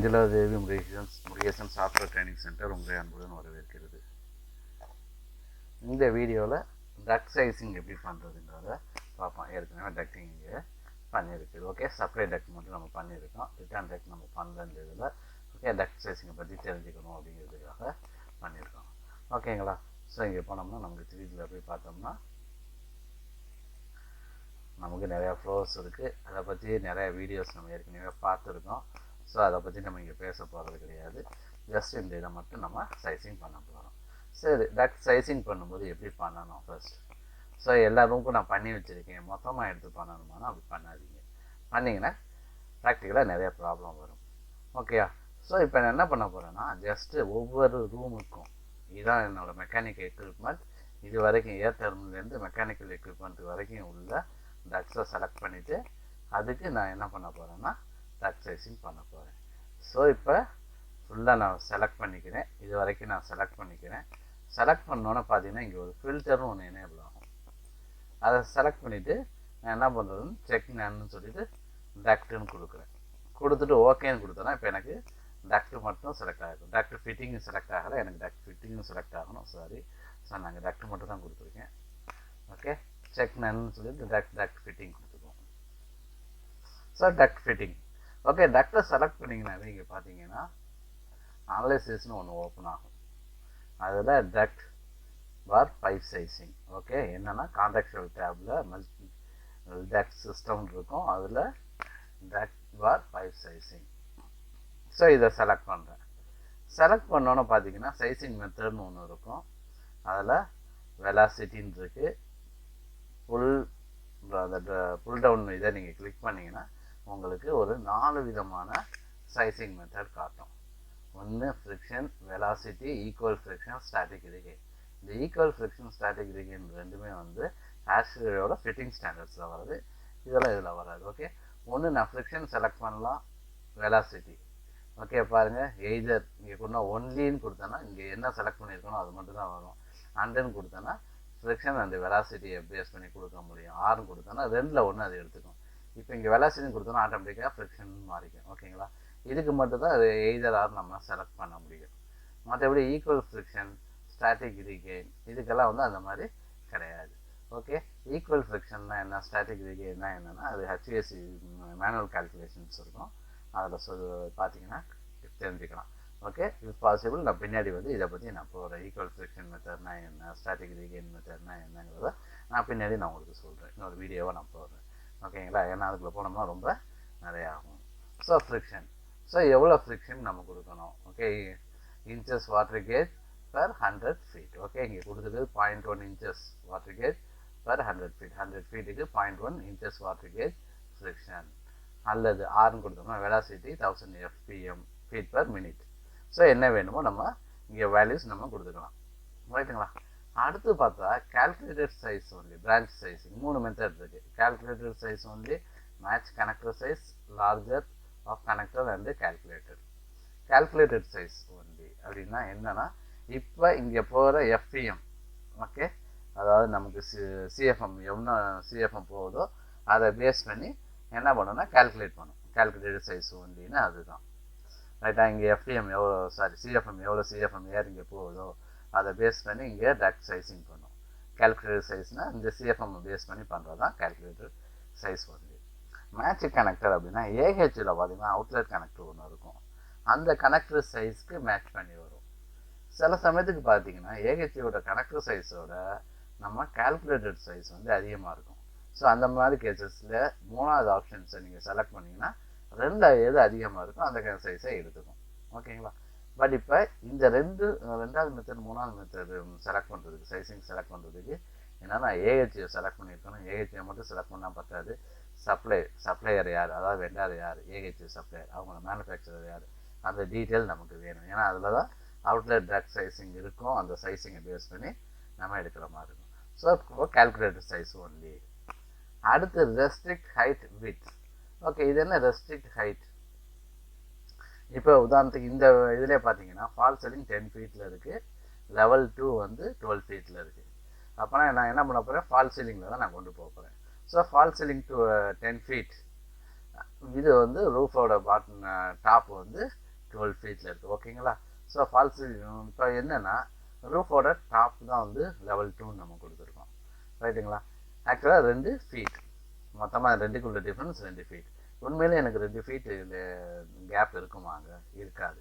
தேவி Murugesan software training centre உங்களை அன்புடன் வரவேற்கிறது. இந்த வீடியோவில் டக்ட் சைசிங் எப்படி பண்ணுறதுங்கிறத பார்ப்போம். ஏற்கனவே டக்டிங் இங்கே பண்ணியிருக்கு. ஓகே, சப்ளை டக்ட் மட்டும் நம்ம பண்ணியிருக்கோம். ரிட்டர்ன் டக்ட் நம்ம பண்ணலன்ற இதில் ஓகே டக்ட் சைசிங்கை பற்றி தெரிஞ்சுக்கணும் அப்படிங்கிறதுக்காக பண்ணியிருக்கோம். ஓகேங்களா? ஸோ இங்கே போனோம்னா நமக்கு 3Dயில் போய் பார்த்தோம்னா நமக்கு நிறையா ஃப்ளோர்ஸ் இருக்குது. அதை பற்றி நிறையா வீடியோஸ் நம்ம ஏற்கனவே பார்த்துருக்கோம். ஸோ அதை பற்றி நம்ம இங்கே பேச போகிறது கிடையாது. ஜஸ்ட் இந்த இதை மட்டும் நம்ம சைசிங் பண்ண போகிறோம். சரி, டக்ட் சைசிங் பண்ணும்போது எப்படி பண்ணணும் ஃபர்ஸ்ட்? ஸோ எல்லா ரூமுக்கும் நான் பண்ணி வச்சுருக்கேன், மொத்தமாக எடுத்து பண்ணணுமானா அப்படி பண்ணாதீங்க. பண்ணிங்கன்னா ப்ராக்டிக்கலாக நிறைய ப்ராப்ளம் வரும். ஓகேயா? ஸோ இப்போ நான் என்ன பண்ண போகிறேன்னா, ஜஸ்ட்டு ஒவ்வொரு ரூமுக்கும் இதுதான் என்னோடய மெக்கானிக்கல் எக்யூப்மெண்ட். இது வரைக்கும் ஏர் டெர்மினலேருந்து மெக்கானிக்கல் எக்யூப்மெண்ட் வரைக்கும் உள்ள டக்ட்ஸை செலக்ட் பண்ணிவிட்டு அதுக்கு நான் என்ன பண்ண போகிறேன்னா டக்ட் சைசிங் பண்ண போகிறேன். ஸோ இப்போ ஃபுல்லாக நான் செலக்ட் பண்ணிக்கிறேன். இது வரைக்கும் நான் செலக்ட் பண்ணிக்கிறேன். செலக்ட் பண்ணோன்னே பார்த்தீங்கன்னா இங்கே ஒரு ஃபில்டரும் ஒன்று எனேபிள் ஆகும். அதை செலக்ட் பண்ணிவிட்டு நான் என்ன பண்ணுறதுன்னு செக் நான்னு சொல்லிவிட்டு டக்ட்டுன்னு கொடுக்குறேன். கொடுத்துட்டு ஓகேன்னு கொடுத்தேன்னா இப்போ எனக்கு டக்ட்டு மட்டும் செலக்ட் ஆகிடும். டக்ட் ஃபிட்டிங்கும் செலக்ட் ஆகலை, எனக்கு டக்ட் ஃபிட்டிங்கும் செலக்ட் ஆகணும். சாரி, ஸோ நாங்கள் டக்ட்டு மட்டும் தான் கொடுத்துருக்கேன். ஓகே, செக் நான்னு சொல்லிட்டு டக்ட் ஃபிட்டிங் கொடுத்துருவோம். So duct fitting okay. டக்டை செலக்ட் பண்ணிங்கன்னாவே இங்கே பார்த்தீங்கன்னா அனலைசிஸ்னு ஒன்று ஓப்பன் ஆகும். அதில் duct for pipe sizing. Okay, என்னென்னா கான்டெக்சுவல் டேபில் டக்ட் சிஸ்டம் இருக்கும். அதில் duct for pipe sizing. So இதை செலக்ட் பண்ணுறேன். செலக்ட் பண்ணோன்னு பார்த்தீங்கன்னா சைசிங் மெத்தட்னு ஒன்று இருக்கும். அதில் வெலாசிட்டின்னு இருக்குது. புல் டவுன் இதை நீங்கள் கிளிக் பண்ணிங்கன்னா உங்களுக்கு ஒரு 4 விதமான சைசிங் மெத்தட் காட்டும். ஒன்று friction, velocity, equal friction, static regain. இந்த ஈக்குவல் ஃப்ரிக்ஷன், ஸ்டாட்டிக் ரிகெயின் ரெண்டுமே வந்து ஆஷ்ரியோட ஃபிட்டிங் ஸ்டாண்டர்ட்ஸில் வருது. இதெல்லாம் இதில் வராது. ஓகே, ஒன்று நான் ஃப்ரிக்ஷன் செலக்ட் பண்ணலாம், வெலாசிட்டி. ஓகே பாருங்கள், எய்தர் இங்கே கொண்டா ஒன்லின்னு கொடுத்தேன்னா இங்கே என்ன செலக்ட் பண்ணியிருக்கணும் அது மட்டும் தான் வரும். அண்டுன்னு கொடுத்தேன்னா ஃப்ரிக்ஷன் அண்ட் வெலாசிட்டியை பேஸ் பண்ணி கொடுக்க முடியும். ஆறுன்னு கொடுத்தோன்னா ரெண்டில் ஒன்று அது எடுத்துக்கும். இப்போ இங்கே வெலாசிட்டின்னு கொடுத்தோன்னா ஆட்டோமேட்டிக்காக ஃப்ரிக்ஷன் மாறிக்கும். ஓகேங்களா? இதுக்கு மட்டும் தான் அது எய்தர் ஆர் நம்ம செலக்ட் பண்ண முடியும். மற்றபடி ஈக்குவல் ஃப்ரிக்ஷன், ஸ்டாட்டிக் ரிகெயின் இதுக்கெல்லாம் வந்து அந்த மாதிரி கிடையாது. ஓகே, ஈக்குவல் ஃப்ரிக்ஷன்னா என்ன, ஸ்டாட்டிக் ரிகெயின்னா என்னென்னா அது ஹெச்விஎஸ்சி மேனுவல் கால்குலேஷன்ஸ் இருக்கும். அதில் பார்த்தீங்கன்னா தெரிஞ்சுக்கலாம். ஓகே, இஃப் பாசிபிள் நான் பின்னாடி வந்து இதை பற்றி நான் போகிறேன். ஈக்குவல் ஃப்ரிக்ஷன் மெத்தட்னா என்ன, ஸ்டாட்டிக் ரிகெயின் மெத்தட்னா என்னங்கிறத நான் பின்னாடி நான் உங்களுக்கு சொல்கிறேன். இன்னொரு வீடியோவை நான் போடுறேன். ஓகேங்களா? ஏன்னா அதுக்குள்ளே போனோம்னா ரொம்ப நிறைய ஆகும். ஸோ ஃப்ரிக்ஷன், ஸோ எவ்வளோ ஃப்ரிக்ஷன் நம்ம கொடுக்கணும். Okay, inches water gauge per 100 feet. Okay, இங்கே கொடுத்தது 0.1 inches water gauge per 100 feet. 100 feet-க்கு 0.1 inches வாட்டர் கேஜ் ஃப்ரிக்ஷன். அல்லது ஆர்னு கொடுத்தோம்னா velocity 1000 fpm feet per minute. So என்ன வேணுமோ நம்ம இங்கே வேல்யூஸ் நம்ம கொடுத்துக்கலாம். ரைட்டுங்களா? அடுத்து பார்த்தா calculated size only, branch sizing 3 method இருக்குது. Calculated size only, match connector size, larger of connector and calculated. Calculated size only அப்படின்னா என்னன்னா, இப்போ இங்கே போகிற எஃப்இஎம், ஓகே, அதாவது நமக்கு சிஎஃப்எம் எவ்வளோ சிஎஃப்எம் போகுதோ அதை பேஸ் பண்ணி என்ன பண்ணணும்னா கால்குலேட் பண்ணும். கால்குலேட்டட் சைஸ் ஒன்லின்னா அதுதான். ரைட்டா? இங்கே எஃப்இஎம் எவ்வளோ, சாரி சிஎஃப்எம் எவ்வளோ சிஎஃப்எம் ஏர் இங்கே போகுதோ அதை பேஸ் பண்ணி இங்கே டக்ட் சைசிங் பண்ணும். கால்குலேட்டட் சைஸ்னால் இந்த சிஎஃப்எம் பேஸ் பண்ணி பண்ணுறது தான் calculated size only. Match connector அப்படின்னா ஏஹெச்சில் பார்த்தீங்கன்னா அவுட்லெட் கனெக்டர் ஒன்று இருக்கும். அந்த கனெக்டர் சைஸ்க்கு மேட்ச் பண்ணி வரும். சில சமயத்துக்கு பார்த்தீங்கன்னா ஏஹெச்சியோட கனெக்டர் சைஸோட நம்ம கால்குலேட்டட் சைஸ் வந்து அதிகமாக இருக்கும். ஸோ அந்த மாதிரி கேசஸில் 3வது ஆப்ஷன்ஸை நீங்கள் செலக்ட் பண்ணிங்கன்னா எது அதிகமாக இருக்கும் அந்த சைஸை எடுத்துக்கும். ஓகேங்களா? பட் இப்போ இந்த 2வது மெத்தட் 3வது மெத்தட் செலக்ட் பண்ணுறதுக்கு, சைசிங் செலக்ட் பண்ணுறதுக்கு என்னன்னா ஏஹெச்சியை செலக்ட் பண்ணியிருக்கணும். ஏஹெச்சியை மட்டும் செலக்ட் பண்ணால் பத்தாது. சப்ளையர் யார், அதாவது வெண்டார் யார், ஏஹெச்சி சப்ளையர், அவங்க மேனுஃபேக்சரர் யார், அந்த டீட்டெயில் நமக்கு வேணும். ஏன்னா அதில் தான் அவுட்லெட் டக்ட் சைசிங் இருக்கும். அந்த சைசிங்கை பேஸ் பண்ணி நம்ம எடுக்கிற மாதிரி இருக்கும். ஸோ இப்போ கால்குலேட்டட் சைஸ் ஒன்லி. அடுத்து ரெஸ்ட்ரிக்ட் ஹைட் வித். ஓகே, இது என்ன ரெஸ்ட்ரிக்ட் ஹைட்? இப்போ உதாரணத்துக்கு இந்த இதிலே பார்த்தீங்கன்னா ஃபால் சீலிங் 10 feet இருக்குது, லெவல் 2 வந்து 12 feet இருக்குது. அப்போனா நான் என்ன பண்ண போகிறேன், ஃபால் சீலிங்கில் தான் நான் கொண்டு போக போகிறேன். ஸோ ஃபால் சீலிங் 10 feet இது வந்து ரூஃபோட டாப் வந்து 12 ஃபீட்டில் இருக்குது. ஓகேங்களா? ஸோ ஃபால் சீலிங் இப்போ என்னென்னா ரூஃபோட டாப் தான் வந்து லெவல் 2 நம்ம கொடுத்துருக்கோம். ரைட்டுங்களா? ஆக்சுவலாக 2 ஃபீட், மொத்தமாக ரெண்டுக்குள்ள டிஃப்ரென்ஸ் 2 ஃபீட். உண்மையிலே எனக்கு 2 ஃபீட் கேப் இருக்குமாங்க? இருக்காது.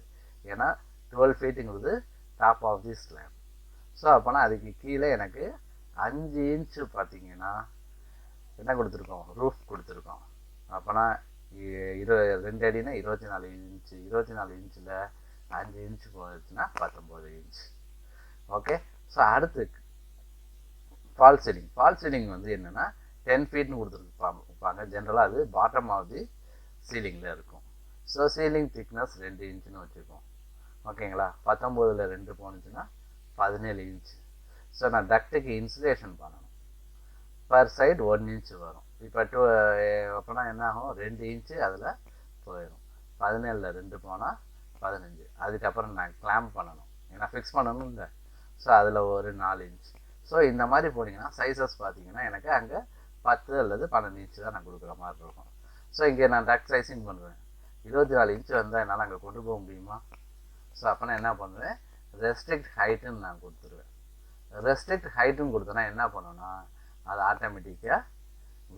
ஏன்னா 12 ஃபீட்டுங்கிறது top of the slab. So அப்போனா அதுக்கு கீழே எனக்கு 5 இன்ச்சு பார்த்தீங்கன்னா என்ன கொடுத்துருக்கோம்? ரூஃப் கொடுத்துருக்கோம். அப்போனா 2 அடினா 24 இன்ச்சு. 24 இன்ச்சில் 5 இன்ச்சு போச்சுன்னா 19 இன்ச். ஓகே. ஸோ அடுத்து ஃபால் சீலிங். ஃபால் சீலிங் வந்து என்னென்னா 10 ஃபீட்னு கொடுத்துருப்பாங்க. ஜென்ரலாக அது பாட்டம் ஆஃப் தி சீலிங்கில் இருக்கும். ஸோ சீலிங் திக்னஸ் 2 இன்ச்சுன்னு வச்சுருக்கோம். ஓகேங்களா? 19ல் 2 போனுச்சுன்னா 17 இன்ச்சு. ஸோ நான் டக்ட்டுக்கு இன்சுலேஷன் பண்ணணும். பர் சைடு 1 இன்ச்சு வரும். இப்போ அப்போனா என்ன ஆகும்? 2 இன்ச்சு அதில் போயிடும். 17ல் 2 போனால் 15. அதுக்கப்புறம் நான் கிளாம்ப் பண்ணணும், ஏன்னா ஃபிக்ஸ் பண்ணணும் இல்லை. ஸோ அதில் ஒரு 4 இன்ச். ஸோ இந்த மாதிரி போனீங்கன்னா சைஸஸ் பார்த்தீங்கன்னா எனக்கு அங்கே 10 அல்லது 12 இன்ச்சு தான் நான் கொடுக்குற மாதிரி இருக்கும். ஸோ இங்கே நான் டக்ட் சைசிங் பண்ணுவேன். 24 இன்ச்சு வந்தால் என்னால் அங்கே கொண்டு போக முடியுமா? ஸோ அப்போ நான் என்ன பண்ணுவேன்? ரெஸ்ட்ரிக்ட் ஹைட்டுன்னு நான் கொடுத்துருவேன். ரெஸ்ட்ரிக்ட் ஹைட்டுன்னு கொடுத்தேன்னா என்ன பண்ணுன்னா அது ஆட்டோமேட்டிக்காக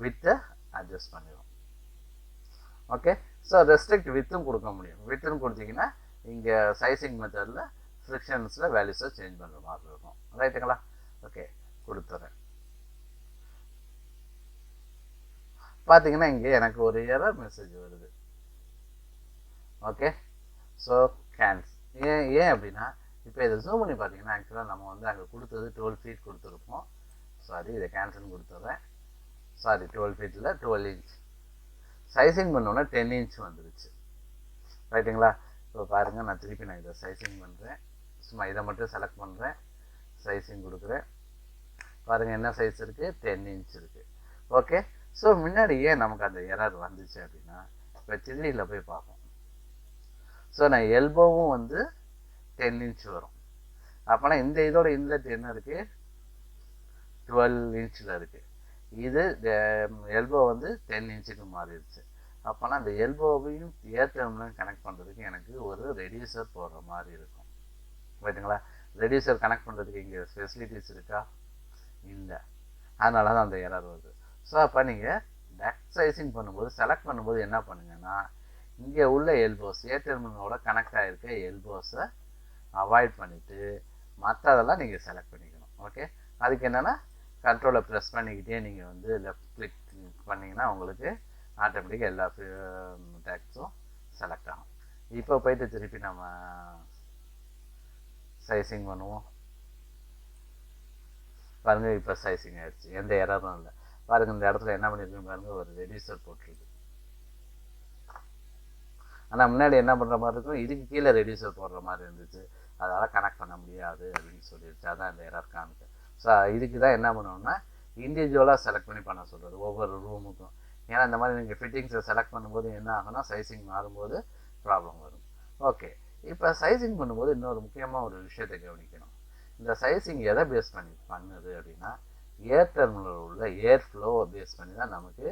வித்தை அட்ஜஸ்ட் பண்ணிடும். ஓகே. ஸோ ரெஸ்ட்ரிக்ட் வித்தும் கொடுக்க முடியும். வித்துன்னு கொடுத்தீங்கன்னா இங்கே சைசிங் மெத்தடில் ஃப்ரிக்ஷன்ஸில் வேல்யூஸை சேஞ்ச் பண்ணுற மாதிரி இருக்கும். ரைட்டுங்களா? ஓகே, கொடுத்துறேன். பார்த்தீங்கன்னா இங்கே எனக்கு ஒரு எரர் மெசேஜ் வருது. ஓகே. ஸோ ஏன் அப்படின்னா இப்போ இதை ஜூம் பண்ணி பார்த்தீங்கன்னா ஆக்சுவலாக நம்ம வந்து அங்கே கொடுத்தது 12 ஃபீட் கொடுத்துருப்போம். சாரி, இதை கேன்சல் கொடுத்துட்றேன். சாரி, 12 ஃபீட்டில் 12 இன்ச். சைசிங் பண்ணோன்னா 10 இன்ச் வந்துருச்சு. ரைட்டுங்களா? இப்போ பாருங்கள், நான் திருப்பி நான் இதை சைசிங் பண்ணுறேன். சும்மா இதை மட்டும் செலக்ட் பண்ணுறேன், சைசிங் கொடுக்குறேன். பாருங்கள் என்ன சைஸ் இருக்குது? 10 இன்ச் இருக்குது. ஓகே. ஸோ முன்னாடி ஏன் நமக்கு அந்த எரர் வந்துச்சு அப்படின்னா இப்போ 3Dயில் போய் பார்ப்போம். ஸோ நான் எல்போவும் வந்து 10 இன்ச் வரும். அப்போனா இந்த இதோட இன்லெட் என்ன இருக்குது? 12 இன்ச்சில் இருக்குது. இது எல்போ வந்து 10 இன்ச்சுக்கு மாறிடுச்சு. அப்போனா அந்த எல்போவையும் ஏர் டெர்மினல் கனெக்ட் பண்ணுறதுக்கு எனக்கு ஒரு ரெடியூசர் போடுற மாதிரி இருக்கும். ரைட்டுங்களா? ரெடியூசர் கனெக்ட் பண்ணுறதுக்கு இங்கே ஃபெசிலிட்டிஸ் இருக்கா? இல்லை. அதனால தான் அந்த எரர் வருது. ஸோ அப்போ நீங்கள் டக்ட் சைசிங் பண்ணும்போது செலக்ட் பண்ணும்போது என்ன பண்ணுங்கன்னா இங்கே உள்ள எல்போஸ், ஏர் டெர்மினலோட கனெக்ட் ஆகிருக்க எல்போஸை அவாய்ட் பண்ணிவிட்டு மற்றதெல்லாம் நீங்கள் செலக்ட் பண்ணிக்கணும். ஓகே. அதுக்கு என்னென்னா கண்ட்ரோலை ப்ரெஸ் பண்ணிக்கிட்டே நீங்கள் வந்து லெஃப்ட் கிளிக் பண்ணிங்கன்னா உங்களுக்கு ஆட்டோமேட்டிக்காக எல்லா டக்ட்ஸும் செலக்ட் ஆகும். இப்போ போயிட்டு திருப்பி நம்ம சைசிங் பண்ணுவோம். பாருங்கள், இப்போ சைசிங் ஆகிடுச்சு, எந்த எரரும் இல்லை. பாருங்கள், இந்த இடத்துல என்ன பண்ணியிருக்கேன் பாருங்கள், ஒரு ரெடியூசர் போட்டிருக்கு. ஆனால் முன்னாடி என்ன பண்ணுற மாதிரி இருக்கும், இதுக்கு கீழே ரெடியூசர் போடுற மாதிரி இருந்துச்சு. அதனால் கனெக்ட் பண்ண முடியாது அப்படின்னு சொல்லிடுச்சு. அதான் இந்த எரர் காமிக்கு. ஸோ இதுக்கு தான் என்ன பண்ணுவோம்னா இண்டிவிஜுவலாக செலக்ட் பண்ணி பண்ண சொல்கிறது ஒவ்வொரு ரூமுக்கும். ஏன்னா இந்த மாதிரி நீங்கள் ஃபிட்டிங்ஸை செலக்ட் பண்ணும்போது என்ன ஆகும்னா சைசிங் மாறும்போது ப்ராப்ளம் வரும். ஓகே. இப்போ சைசிங் பண்ணும்போது இன்னொரு முக்கியமாக ஒரு விஷயத்தை கவனிக்கணும். இந்த சைசிங் எதை பேஸ் பண்ணி பண்ணுது அப்படின்னா ஏர் டெர்மினல் உள்ள ஏர் ஃப்ளோவை பேஸ் பண்ணி தான் நமக்கு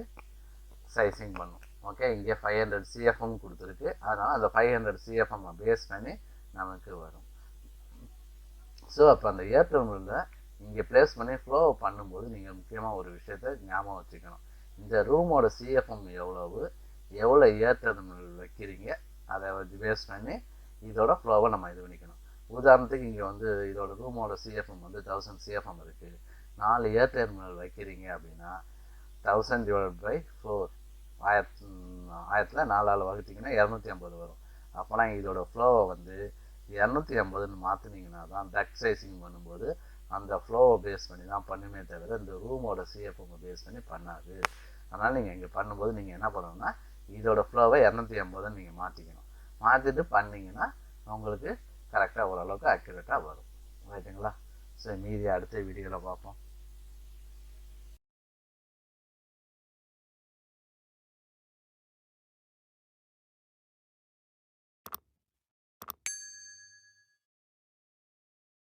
சைசிங் பண்ணும். ஓகே. இங்கே 500 CFM கொடுத்துருக்கு. அதனால் அந்த 500 CFM பேஸ் பண்ணி நமக்கு வரும். ஸோ அப்போ அந்த ஏர் டெர்மினலில் இங்கே ப்ளேஸ் பண்ணி ஃப்ளோவை பண்ணும்போது நீங்கள் முக்கியமாக ஒரு விஷயத்தை ஞாபகம் வச்சுக்கணும். இந்த ரூமோட CFM எவ்வளோ ஏர் டெர்மினல் வைக்கிறீங்க அதை பேஸ் பண்ணி இதோட ஃப்ளோவை நம்ம இது பண்ணிக்கணும். உதாரணத்துக்கு இங்கே வந்து இதோட ரூமோட CFM வந்து 1000 CFM இருக்குது. 4 ஏர் டெர்மினல் வைக்கிறீங்க அப்படின்னா 1000 / 4 1000ல் 4ஆல் வகுத்திங்கன்னா 250 வரும். அப்போனா இதோட ஃப்ளோவை வந்து 250ன்னு மாற்றினீங்கன்னா தான் டக்ட் சைசிங் பண்ணும்போது அந்த ஃப்ளோவை பேஸ் பண்ணி தான் பண்ணுமே தவிர இந்த ரூமோட CFM பேஸ் பண்ணி பண்ணாது. அதனால் நீங்கள் இங்கே பண்ணும்போது நீங்கள் என்ன பண்ணணும்னா இதோட ஃப்ளோவை 250ன்னு நீங்கள் மாற்றிக்கணும். மாற்றிட்டு பண்ணிங்கன்னா உங்களுக்கு கரெக்டாக ஓரளவுக்கு அக்யூரேட்டாக வரும். ரைட்டுங்களா? ஸோ மீதி அடுத்த வீடியோவில் பார்ப்போம்.